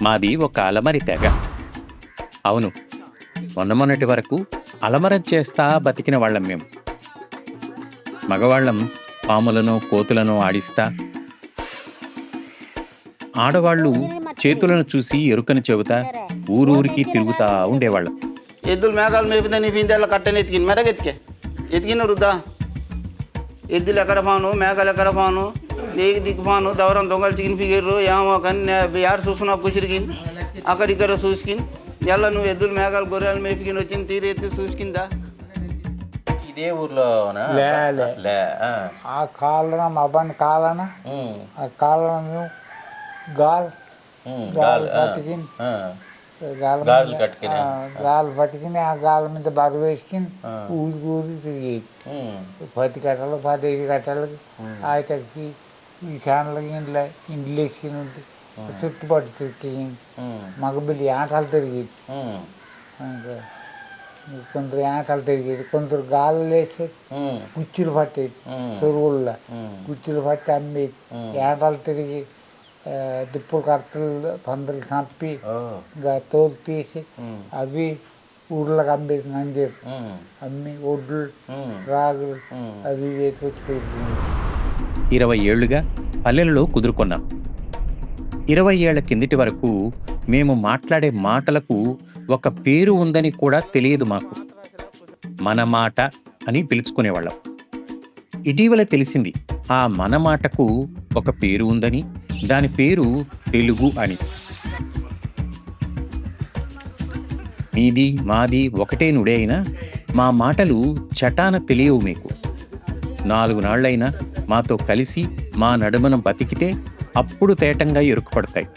మాది ఒక అలమరి తెగ. అవును, మొన్నటి వరకు అలమరం చేస్తా బతికిన వాళ్ళం మేము. మగవాళ్ళం పాములను కోతులను ఆడిస్తా, ఆడవాళ్ళు చేతులను చూసి ఎరుకని చెబుతా ఊరూరికి తిరుగుతా ఉండేవాళ్ళం. ఎద్దులు మేఘాలు మేపితే నీ ఫీందేళ్ళ కట్టని ఎతికింది మెరగెతికే ఎతికిన రుద్దా. ఎద్దులు ఎక్కడ పోను, మేఘాలు ఎక్కడ పోను, నీకు దిక్కుపోను, దవరం దొంగలు చికెన్ ఫిగిర్రు ఏమో కానీ యారు చూసుకున్నావు కుసిరికిన్ అక్కడిక్కడ చూసుకిన్ ఎలా నువ్వు ఎద్దులు మేఘాలు గొర్రెలు మేపికిని వచ్చింది తీరెత్తి చూసుకిందా. ఇదే ఊర్లో ఆ కాలన మా బండి కాలన ఆ కాలన గాల్ బతికింది గాలి బతికింది. ఆ గాలి మీద బరువు వేసుకుని ఊరికి ఊరికి తిరిగేది. 10 కట్టలు 15 కట్టలకి ఆయనకి ఈ ఛానళ్ళకి ఇండ్లు వేసుకుని ఉంటే చుట్టుపట్టు తిరిగి మగబిల్లి ఆటలు తిరిగేది. కొందరు ఆటలు తిరిగేది, కొందరు గాలు వేసేది, కుచ్చులు పట్టేది, చెరువుల్లో కుచ్చులు పట్టి అమ్మేది. ఆటలు తిరిగి దుప్పులు కట్టలు పందులు చంపి ఇంకా తోలు తీసి అవి ఊర్లకు అమ్మేది. నంజేరు అమ్మి ఒడ్లు రాగులు అవి వేసి వచ్చిపోయింది. 20 ఏళ్లుగా పల్లెలలో కుదురుకున్నాం. 20 ఏళ్ల కిందటి వరకు మేము మాట్లాడే మాటలకు ఒక పేరు ఉందని కూడా తెలియదు మాకు. మన మాట అని పిలుచుకునేవాళ్ళం. ఇటీవల తెలిసింది ఆ మన మాటకు ఒక పేరు ఉందని, దాని పేరు తెలుగు అని. మీది మాది ఒకటే నుడే అయినా మా మాటలు చటాన తెలియవు మీకు. 4 నాళ్లైనా మాతో కలిసి మా నడుమన బతికితే అప్పుడు తేటంగా ఎరుకుపడతాయి.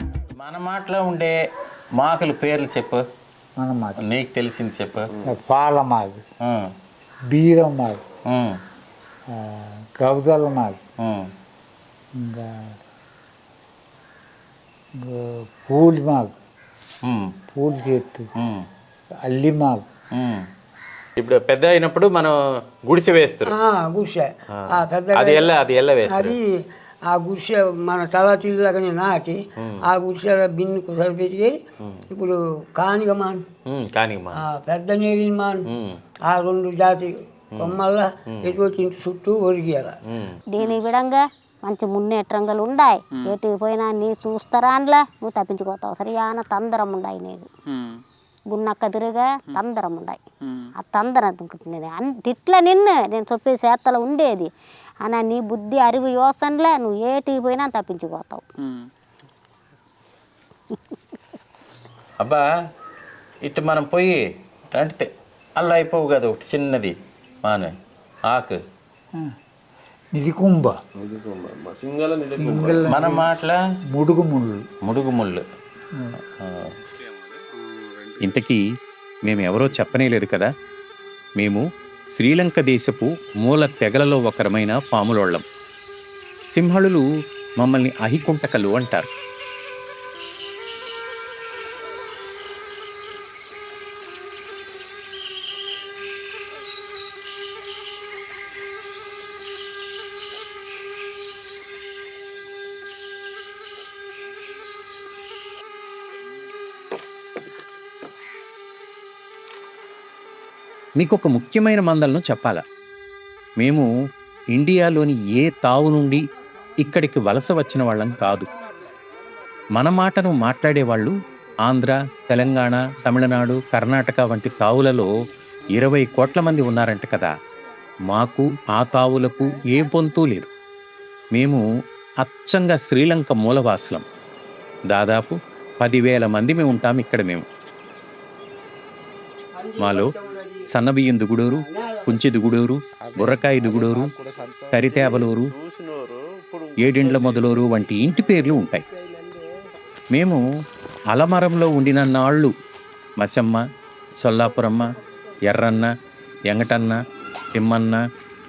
మన మాటలో ఉండే మాకలు పేర్లు చెప్పు. మన మాట నీకు తెలిసింది చెప్పు. పాల మాది, బీరం మాది, కబుదల మాది, ఇంకా పూలి మాకు, పూలు చేత్తు, అల్లి మాకు. ఇప్పుడు పెద్ద అయినప్పుడు మనం గుడిసె వేస్తారు. గుడిసె అది ఎలా వేస్తారు? అది ఆ గుడిసె మన తలాతీళ్ళగానే నాటి ఆ గుడిసె బిన్నుకు సరిపెట్టి ఇప్పుడు కానిగ మాను, పెద్ద నీరిన మాను, ఆ 2 జాతి కొమ్మల్లా ఎటువంటి ఇంటి చుట్టూ ఒరిగేలా దీని విడంగా మంచి మున్నేట్రంగలు ఉండాయి. ఎటు పోయినా నీ చూస్తారా అందులో నువ్వు తప్పించుకోతావు. సరియాన తందరం ఉండాయి. నీకు గున్నక్క తిరిగా తందరం ఉండాయి. ఆ తందరం తిట్లా నేను చెప్పే చేతలు ఉండేది అన్న. నీ బుద్ధి అరివి యోసనలే నువ్వు ఏటికి పోయినా తప్పించుకోతావు. అబ్బా ఇటు మనం పోయి అంటే అలా అయిపోవు కదా, ఒకటి చిన్నది మాన ఆకు నిధికుంబ, మన మాటల ముడుగు ముళ్ళు. ఇంతకీ మేమెవరో చెప్పనేలేదు కదా. మేము శ్రీలంక దేశపు మూల తెగలలో ఒకరమైన పాములోళ్ళం. సింహళులు మమ్మల్ని అహికుంటకలు అంటారు. మీకు ఒక ముఖ్యమైన మందలను చెప్పాలా. మేము ఇండియాలోని ఏ తావు నుండి ఇక్కడికి వలస వచ్చిన వాళ్ళం కాదు. మన మాటను మాట్లాడేవాళ్ళు ఆంధ్ర, తెలంగాణ, తమిళనాడు, కర్ణాటక వంటి తావులలో 20 కోట్ల మంది ఉన్నారంట కదా. మాకు ఆ తావులకు ఏ పొంతూ లేదు. మేము అచ్చంగా శ్రీలంక మూలవాసులం. దాదాపు 10,000 మంది ఉంటాం ఇక్కడ. మేము మాలో సన్నబియ్యం దుగుడూరు, కుంచి దుగుడూరు, బుర్రకాయ దుగుడూరు, తరితేబలూరు, ఏడిండ్ల మొదలూరు వంటి ఇంటి పేర్లు ఉంటాయి. మేము అలమరంలో ఉండిన నాళ్ళు మసమ్మ, సొల్లాపురమ్మ, ఎర్రన్న, ఎంగటన్న, తిమ్మన్న,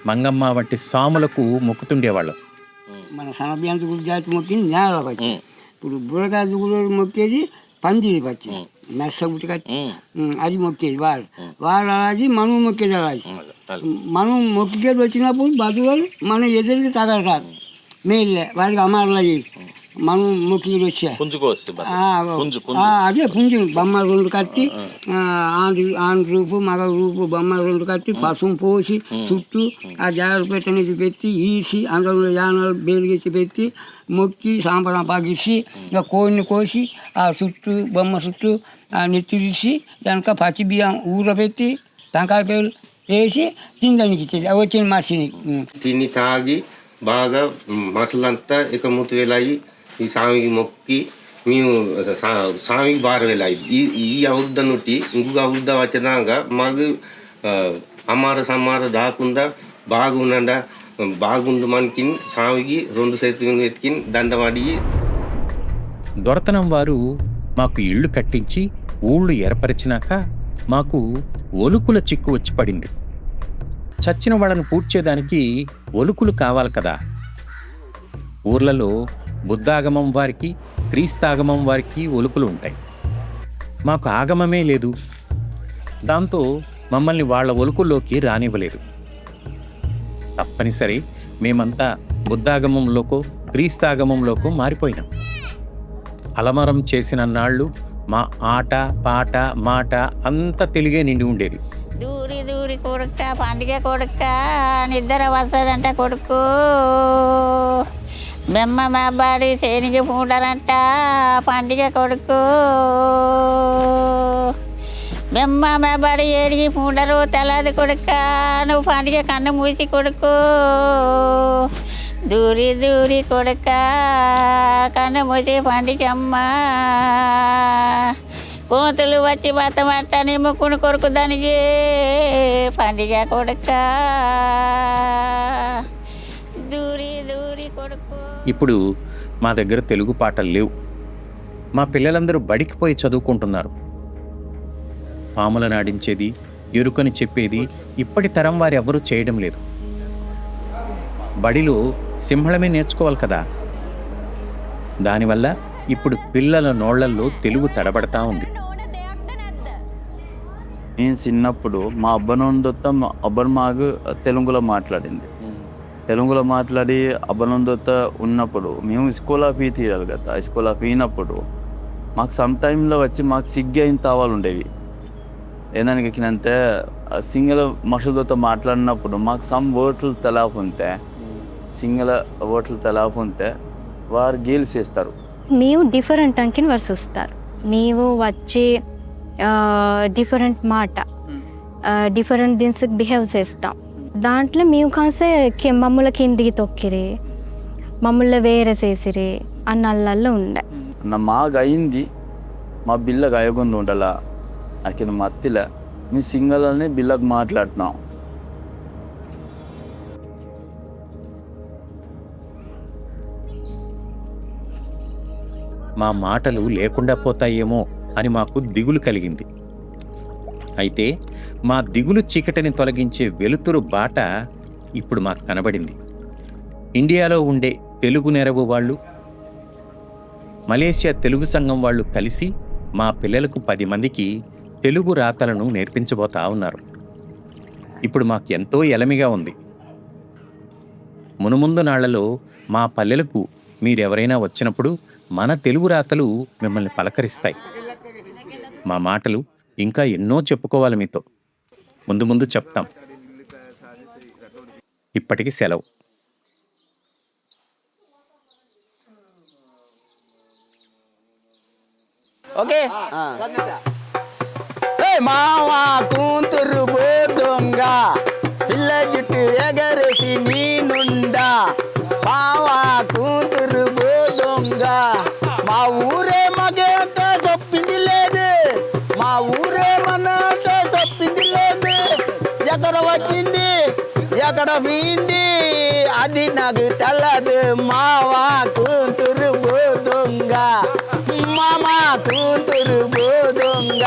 మంగమ్మ వంటి సాములకు మొక్కుతుండేవాళ్ళం. మన సన్నబియ్యం దుగుడు జాతి మొక్కింది నేల పచ్చి. ఇప్పుడు బుర్రకాయ దుగుడు మొక్కేది పందిరి పచ్చి మెస్స గుట్టి కట్టి అది మొక్కేది వాడు అలాది మనం మొక్కేది అలాది. మనం మొక్కేది వచ్చినప్పుడు బతులు మన ఎదురుకి తగలరాదు మేలే వాడికి అమరలా చేసి మనం మొక్కి వచ్చా పుంజుకోవచ్చు అదే పుంజు బొమ్మ రెండు కట్టి ఆన్ రూపు మగ రూపు బొమ్మ రెండు కట్టి పసుపు పోసి చుట్టూ ఆ జాగ్రత్త పెట్టనేది పెట్టి ఈసి అందులో యానాలు బేలుగెచ్చి పెట్టి మొక్కి సాంబ్రాం పాగిసి ఇంకా కోడిని కోసి ఆ చుట్టూ బొమ్మ చుట్టూ నెత్తిరిసి దానిక పచ్చి బియ్యం ఊరబెట్టి టంకాయ పేలు వేసి తినడానికి ఇచ్చేది అవి వచ్చిన మనిషిని తిని తాగి బాగా మసలంతా ఇక మూతివేలాయి ఈ స్వామికి మొక్కి మేము స్వామికి బారవేలాయి ఈ అవుద్ద నుండి ఇంకొక అవుద్ద వచ్చినాక మాకు అమ్మార సమ్మార దాకుండా బాగుండ బాగుండు మనకి స్వామికి 2 చేతులు ఎత్తికి దండం అడిగి దొరతనం వారు మాకు ఇళ్ళు కట్టించి ఊళ్ళు ఏర్పరిచినాక మాకు ఒలుకుల చిక్కు వచ్చి పడింది. చచ్చిన వాళ్ళను పూడ్చేదానికి ఒలుకులు కావాలి కదా. ఊర్లలో బుద్ధాగమం వారికి క్రీస్తాగమం వారికి ఒలుకులు ఉంటాయి. మాకు ఆగమమే లేదు. దాంతో మమ్మల్ని వాళ్ళ ఒలుకుల్లోకి రానివ్వలేదు. తప్పనిసరి మేమంతా బుద్ధాగమంలోకో క్రీస్తాగమంలోకో మారిపోయినాం. అలమరం చేసిన నాళ్ళు మా ఆట పాట మాట అంతా తెలుగే నిండి ఉండేది. దూరి దూరి కొడుక్క పండుగ కొడుక్క నిద్ర వస్తుందంట కొడుకు బెమ్మ మేబాడి చేనికి పూడరంట పండుగ కొడుకు బెమ్మ మేబాడి ఏడికి పూడరు తెల్లది కొడుక్క నువ్వు పండుగ కన్ను మూసి కొడుకు దూరి దూరి కొడుక్క కన్ను మూసి పండుగమ్మ కోతులు వచ్చి బతమంట నిమ్ముకుని కొడుకు దానికి పండుగ కొడుక దూరి దూరి కొడుకు. ఇప్పుడు మా దగ్గర తెలుగు పాటలు లేవు. మా పిల్లలందరూ బడికి పోయి చదువుకుంటున్నారు. పాములను ఆడించేది ఎరుకని చెప్పేది ఇప్పటి తరం వారు ఎవరూ చేయడం లేదు. బడిలో సింహళమే నేర్చుకోవాలి కదా. దానివల్ల ఇప్పుడు పిల్లల నోళ్లల్లో తెలుగు తడబడతా ఉంది. నేను చిన్నప్పుడు మా అబ్బనందొత్త మా అబ్బనమాగు తెలుగులో మాట్లాడింది. తెలుగులో మాట్లాడి అబ్బనందొత్త ఉన్నప్పుడు మేము స్కూల్ ఆఫ్ ఈ తీయాలి కదా. స్కూల్ ఆఫ్ ఈనప్పుడు మాకు సమ్ టైంలో వచ్చి మాకు సిగ్గు అయిన తావాలు ఉండేవి. ఏదానికంటే సింగల్ మనుషులతో మాట్లాడినప్పుడు మాకు సమ్ ఓట్లు తెలాపుంటే సింగల్ ఓట్లు తెలాపుంటే వారు గేల్స్ చేస్తారు. మేము డిఫరెంట్ అంకిని వరుస వస్తారు. మేము వచ్చి డిఫరెంట్ మాట డిఫరెంట్ దిన్స్కి బిహేవ్ చేస్తాం. దాంట్లో మేము కాసే మమ్మల్ని కిందికి తొక్కిరి మమ్మల్ని వేరే చేసిరి అన్నల్లో ఉండే మాకు అయింది మా బిల్లకు అయ్యకుండా ఉండాలా అక్కడ మత్తిలే మీ సింగల్ని బిల్లకు మాట్లాడుతున్నాం. మా మాటలు లేకుండా పోతాయేమో అని మాకు దిగులు కలిగింది. అయితే మా దిగులు చీకటిని తొలగించే వెలుతురు బాట ఇప్పుడు మాకు కనబడింది. ఇండియాలో ఉండే తెలుగు నెరవు వాళ్ళు, మలేషియా తెలుగు సంఘం వాళ్ళు కలిసి మా పిల్లలకు 10 మందికి తెలుగు రాతలను నేర్పించబోతా ఉన్నారు. ఇప్పుడు మాకు ఎంతో ఎలమిగా ఉంది. మునుముందు నాళ్లలో మా పల్లెలకు మీరెవరైనా వచ్చినప్పుడు మన తెలుగు రాతలు మిమ్మల్ని పలకరిస్తాయి. మా మాటలు ఇంకా ఎన్నో చెప్పుకోవాలి మీతో. ముందు ముందు చెప్తాం. ఇప్పటికి సెలవు. ఓకే. మావా కూతురు బోదొంగ పిల్ల జుట్టు ఎగరేసి నీనుండా మావా కూతురు బోదొంగ మా ఊరే మగేంటో చెప్పింది లేదు, మా ఊరే మనంటో చెప్పింది లేదు. ఎక్కడ వచ్చింది ఎక్కడ పోయింది అది నాకు తెల్లదు. మావా కూతురు బోదొంగ మామా కూతురు బోదొంగ.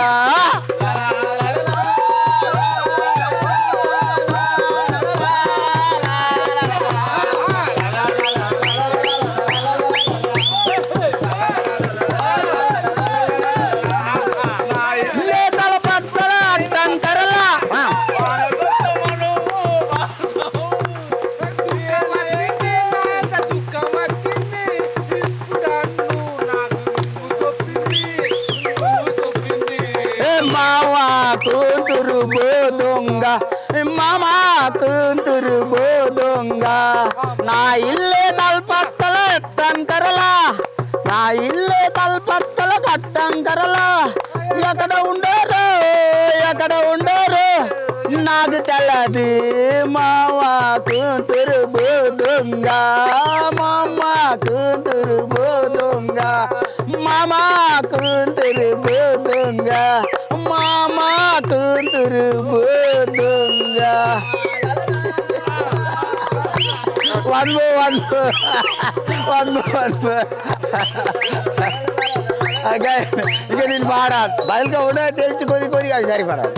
కూతురు బోదొంగ నా ఇల్లే తల్పత్తల ఎట్టంకరలా నా ఇల్లే తల్పత్తల కట్టంకరలా ఎక్కడ ఉండరు నాకు తెల్లది మామ కూతురు బోదొంగ మామ కూతురు బోదొంగ మామ కూతురు బోదొంగ మామ కూతురు బోదొంగ వన్ ఇక నేను పాడాలి బయలుగా ఉండదు తెలిసి కొద్ది అవి సరిపడాలి